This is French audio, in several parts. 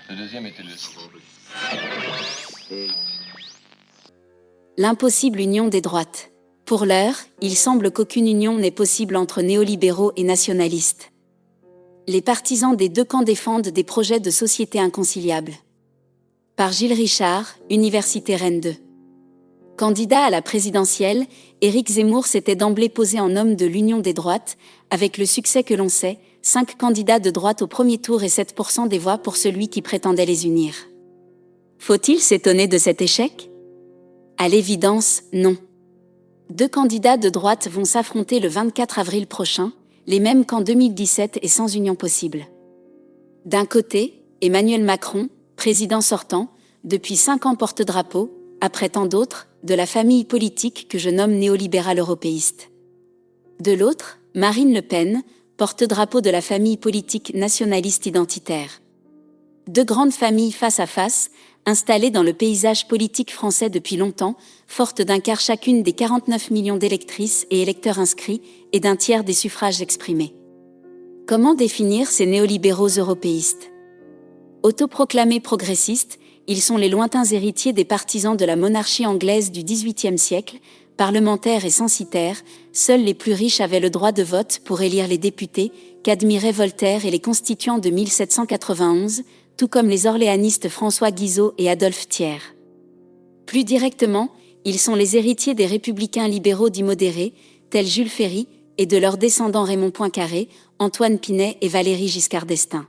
Le deuxième était L'impossible union des droites. Pour l'heure, il semble qu'aucune union n'est possible entre néolibéraux et nationalistes. Les partisans des deux camps défendent des projets de société inconciliables. Par Gilles Richard, Université Rennes 2. Candidat à la présidentielle, Éric Zemmour s'était d'emblée posé en homme de l'union des droites, avec le succès que l'on sait, 5 candidats de droite au premier tour et 7% des voix pour celui qui prétendait les unir. Faut-il s'étonner de cet échec ? À l'évidence, non. 2 candidats de droite vont s'affronter le 24 avril prochain, les mêmes qu'en 2017 et sans union possible. D'un côté, Emmanuel Macron, président sortant, depuis 5 ans porte-drapeau, après tant d'autres, de la famille politique que je nomme néolibérale européiste. De l'autre, Marine Le Pen, porte-drapeau de la famille politique nationaliste identitaire. 2 grandes familles face à face, installées dans le paysage politique français depuis longtemps, fortes d'un quart chacune des 49 millions d'électrices et électeurs inscrits et d'un tiers des suffrages exprimés. Comment définir ces néolibéraux européistes ? Autoproclamés progressistes, ils sont les lointains héritiers des partisans de la monarchie anglaise du XVIIIe siècle, parlementaires et censitaires, seuls les plus riches avaient le droit de vote pour élire les députés, qu'admiraient Voltaire et les constituants de 1791, tout comme les orléanistes François Guizot et Adolphe Thiers. Plus directement, ils sont les héritiers des républicains libéraux dits modérés, tels Jules Ferry, et de leurs descendants Raymond Poincaré, Antoine Pinay et Valéry Giscard d'Estaing.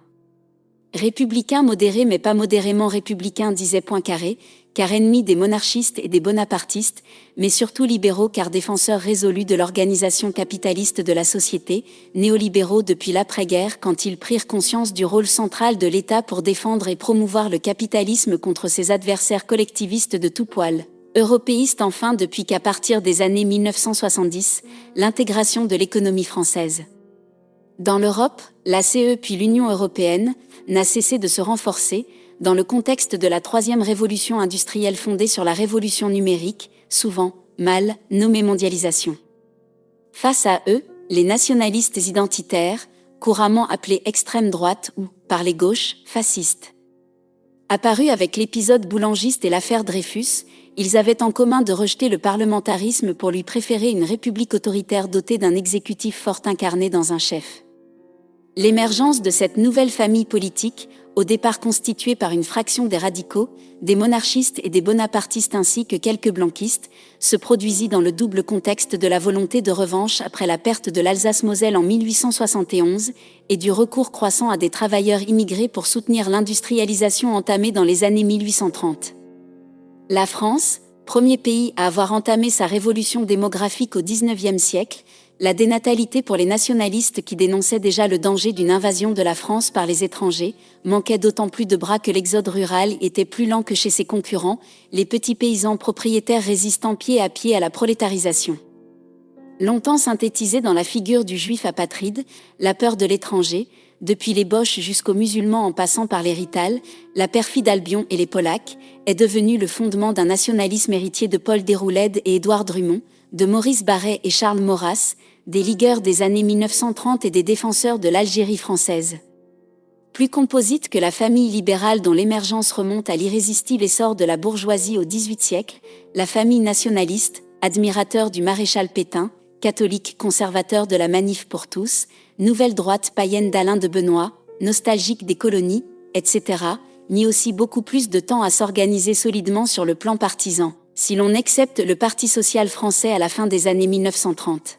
Républicains modérés mais pas modérément républicains, disait Poincaré, car ennemis des monarchistes et des bonapartistes, mais surtout libéraux car défenseurs résolus de l'organisation capitaliste de la société, néolibéraux depuis l'après-guerre quand ils prirent conscience du rôle central de l'État pour défendre et promouvoir le capitalisme contre ses adversaires collectivistes de tout poil. Européistes enfin depuis qu'à partir des années 1970, l'intégration de l'économie française dans l'Europe, la CE puis l'Union européenne, n'a cessé de se renforcer, dans le contexte de la troisième révolution industrielle fondée sur la révolution numérique, souvent mal nommée mondialisation. Face à eux, les nationalistes identitaires, couramment appelés extrême droite ou, par les gauches, fascistes. Apparus avec l'épisode boulangiste et l'affaire Dreyfus, ils avaient en commun de rejeter le parlementarisme pour lui préférer une république autoritaire dotée d'un exécutif fort incarné dans un chef. L'émergence de cette nouvelle famille politique, au départ constituée par une fraction des radicaux, des monarchistes et des bonapartistes ainsi que quelques blanquistes, se produisit dans le double contexte de la volonté de revanche après la perte de l'Alsace-Moselle en 1871 et du recours croissant à des travailleurs immigrés pour soutenir l'industrialisation entamée dans les années 1830. La France, premier pays à avoir entamé sa révolution démographique au XIXe siècle, la dénatalité pour les nationalistes qui dénonçaient déjà le danger d'une invasion de la France par les étrangers, manquait d'autant plus de bras que l'exode rural était plus lent que chez ses concurrents, les petits paysans propriétaires résistant pied à la prolétarisation. Longtemps synthétisée dans la figure du juif apatride, la peur de l'étranger, depuis les Boches jusqu'aux musulmans en passant par les Rital, la perfide Albion et les Polacs, est devenue le fondement d'un nationalisme héritier de Paul Déroulède et Édouard Drummond, de Maurice Barrès et Charles Maurras, des ligueurs des années 1930 et des défenseurs de l'Algérie française. Plus composite que la famille libérale dont l'émergence remonte à l'irrésistible essor de la bourgeoisie au XVIIIe siècle, la famille nationaliste, admirateur du maréchal Pétain, catholique conservateur de la Manif pour tous, nouvelle droite païenne d'Alain de Benoît, nostalgique des colonies, etc., mit aussi beaucoup plus de temps à s'organiser solidement sur le plan partisan, si l'on accepte le Parti social français à la fin des années 1930.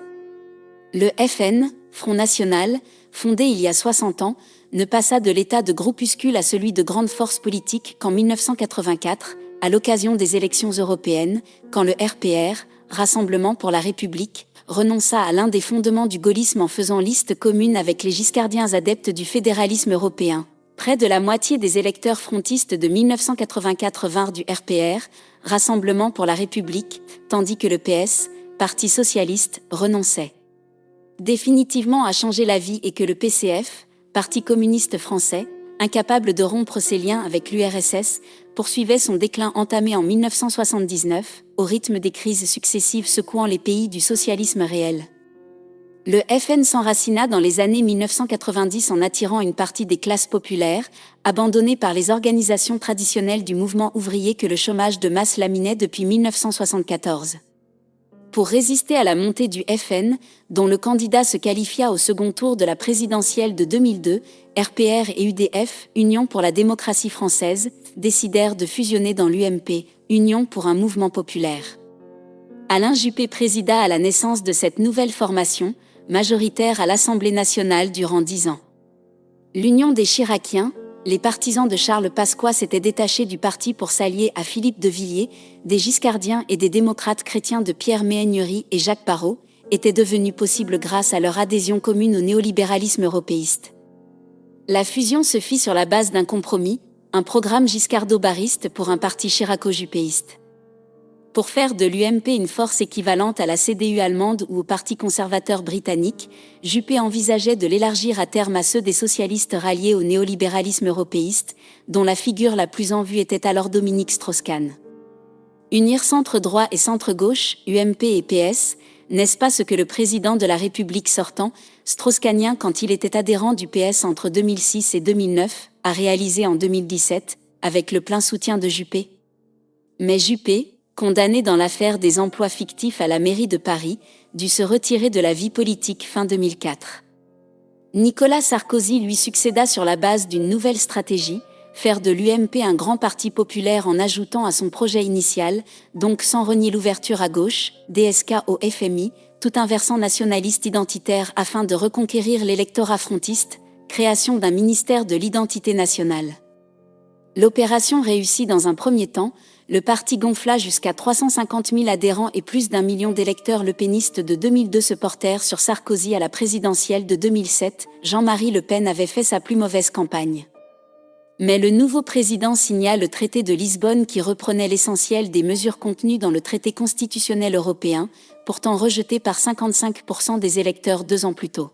Le FN, Front National, fondé il y a 60 ans, ne passa de l'état de groupuscule à celui de grande force politique qu'en 1984, à l'occasion des élections européennes, quand le RPR, Rassemblement pour la République, renonça à l'un des fondements du gaullisme en faisant liste commune avec les giscardiens adeptes du fédéralisme européen. Près de la moitié des électeurs frontistes de 1984 vinrent du RPR, Rassemblement pour la République, tandis que le PS, Parti socialiste, renonçait définitivement à changer l'avis et que le PCF, Parti communiste français, incapable de rompre ses liens avec l'URSS, poursuivait son déclin entamé en 1979, au rythme des crises successives secouant les pays du socialisme réel. Le FN s'enracina dans les années 1990 en attirant une partie des classes populaires, abandonnées par les organisations traditionnelles du mouvement ouvrier que le chômage de masse laminait depuis 1974. Pour résister à la montée du FN, dont le candidat se qualifia au second tour de la présidentielle de 2002, RPR et UDF, Union pour la démocratie française, décidèrent de fusionner dans l'UMP, Union pour un mouvement populaire. Alain Juppé présida à la naissance de cette nouvelle formation, majoritaire à l'Assemblée nationale durant 10 ans. L'Union des Chiraciens, les partisans de Charles Pasqua s'étaient détachés du parti pour s'allier à Philippe de Villiers, des Giscardiens et des démocrates chrétiens de Pierre Méhaignerie et Jacques Parrot, était devenue possible grâce à leur adhésion commune au néolibéralisme européiste. La fusion se fit sur la base d'un compromis, un programme giscardo-barriste pour un parti chiraco-juppéiste. Pour faire de l'UMP une force équivalente à la CDU allemande ou au Parti conservateur britannique, Juppé envisageait de l'élargir à terme à ceux des socialistes ralliés au néolibéralisme européiste, dont la figure la plus en vue était alors Dominique Strauss-Kahn. Unir centre-droit et centre-gauche, UMP et PS, n'est-ce pas ce que le président de la République sortant, strauss-kahnien quand il était adhérent du PS entre 2006 et 2009, a réalisé en 2017, avec le plein soutien de Juppé? Mais Juppé, condamné dans l'affaire des emplois fictifs à la mairie de Paris, dut se retirer de la vie politique fin 2004. Nicolas Sarkozy lui succéda sur la base d'une nouvelle stratégie, faire de l'UMP un grand parti populaire en ajoutant à son projet initial, donc sans renier l'ouverture à gauche, DSK au FMI, tout un versant nationaliste identitaire afin de reconquérir l'électorat frontiste, création d'un ministère de l'identité nationale. L'opération réussit dans un premier temps, le parti gonfla jusqu'à 350 000 adhérents et plus d'1 million d'électeurs. Le pénistes de 2002 se portèrent sur Sarkozy à la présidentielle de 2007, Jean-Marie Le Pen avait fait sa plus mauvaise campagne. Mais le nouveau président signa le traité de Lisbonne qui reprenait l'essentiel des mesures contenues dans le traité constitutionnel européen, pourtant rejeté par 55% des électeurs 2 ans plus tôt.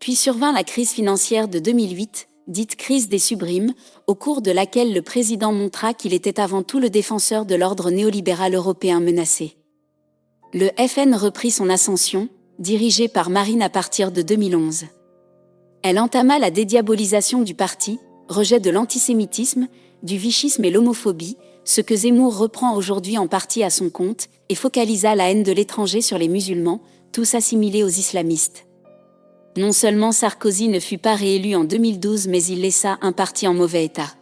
Puis survint la crise financière de 2008, dite crise des subrimes, au cours de laquelle le président montra qu'il était avant tout le défenseur de l'ordre néolibéral européen menacé. Le FN reprit son ascension, dirigé par Marine à partir de 2011. Elle entama la dédiabolisation du parti, rejet de l'antisémitisme, du vichisme et l'homophobie, ce que Zemmour reprend aujourd'hui en partie à son compte, et focalisa la haine de l'étranger sur les musulmans, tous assimilés aux islamistes. Non seulement Sarkozy ne fut pas réélu en 2012 mais il laissa un parti en mauvais état.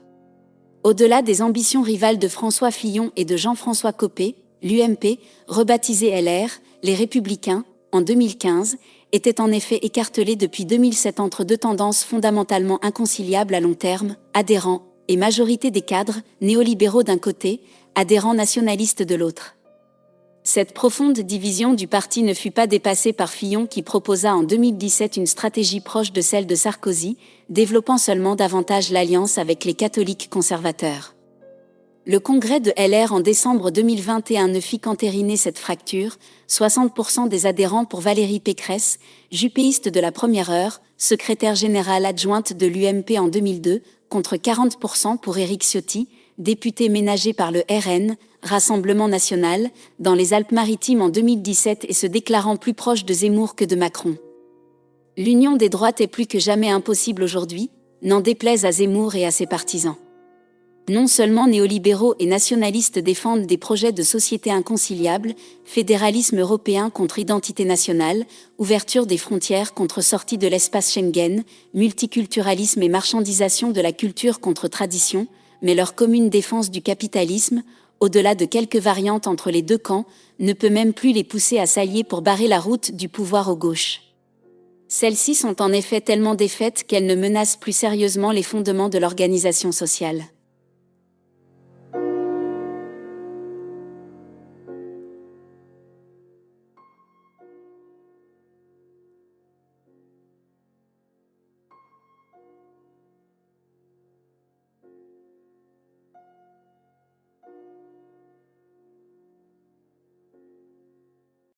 Au-delà des ambitions rivales de François Fillon et de Jean-François Copé, l'UMP, rebaptisé LR, les Républicains, en 2015, était en effet écartelé depuis 2007 entre deux tendances fondamentalement inconciliables à long terme, adhérents et majorité des cadres, néolibéraux d'un côté, adhérents nationalistes de l'autre. Cette profonde division du parti ne fut pas dépassée par Fillon qui proposa en 2017 une stratégie proche de celle de Sarkozy, développant seulement davantage l'alliance avec les catholiques conservateurs. Le congrès de LR en décembre 2021 ne fit qu'entériner cette fracture, 60% des adhérents pour Valérie Pécresse, juppéiste de la première heure, secrétaire générale adjointe de l'UMP en 2002, contre 40% pour Éric Ciotti, député ménagé par le RN, Rassemblement national, dans les Alpes-Maritimes en 2017 et se déclarant plus proche de Zemmour que de Macron. L'union des droites est plus que jamais impossible aujourd'hui, n'en déplaise à Zemmour et à ses partisans. Non seulement néolibéraux et nationalistes défendent des projets de société inconciliables, fédéralisme européen contre identité nationale, ouverture des frontières contre sortie de l'espace Schengen, multiculturalisme et marchandisation de la culture contre tradition, mais leur commune défense du capitalisme, au-delà de quelques variantes entre les deux camps, ne peut même plus les pousser à s'allier pour barrer la route du pouvoir aux gauches. Celles-ci sont en effet tellement défaites qu'elles ne menacent plus sérieusement les fondements de l'organisation sociale.